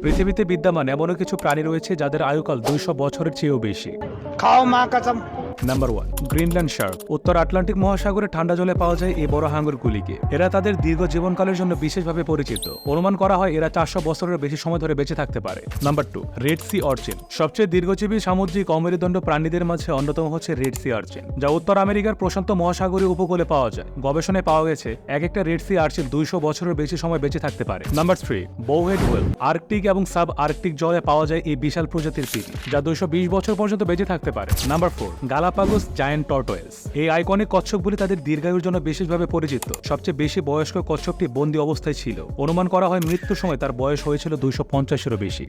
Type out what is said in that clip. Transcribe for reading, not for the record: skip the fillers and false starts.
পৃথিবীতে বিদ্যমান এমনও কিছু প্রাণী রয়েছে যাদের আয়ুকাল 200 বছরের চেয়েও বেশি। खाओ माँ कसम। Number 1, Greenland Shark. উত্তর আটলান্টিক মহাসাগরে ঠান্ডা জলে পাওয়া যায় এই বড় হাঙরগুলিকে। এরা তাদের দীর্ঘ জীবনকালের জন্য বিশেষভাবে পরিচিত। অনুমান করা হয় এরা 400 বছরের বেশি সময় ধরে বেঁচে থাকতে পারে। Number 2, red sea urchin. সবচেয়ে দীর্ঘজীবী সামুদ্রিক অমেরুদণ্ড প্রাণীদের মাঝে অন্যতম হচ্ছে রেড সি অর্চিন, যা উত্তর আমেরিকার প্রশান্ত মহাসাগরীয় উপকূলে পাওয়া যায়। গবেষণায় পাওয়া গেছে এক একটা রেড সি অর্চিন 200 বছরের বেশি সময় বেঁচে থাকতে পারে। Number 3, bowhead whale. আর্কটিক এবং সাব আর্কটিক জলে পাওয়া যায় এই বিশাল প্রজাতির তিমি, যা 220 বছর পর্যন্ত বেঁচে থাকতে পারে। Number 4, Galapagos giant tortoise. এই আইকনিক কচ্ছপগুলি তাদের দীর্ঘায়ুর জন্য বিশেষভাবে পরিচিত। সবচেয়ে বেশি বয়স্ক কচ্ছপটি বন্দী অবস্থায় ছিল। অনুমান করা হয় মৃত্যুর সময় তার বয়স হয়েছিল 250-এরও বেশি।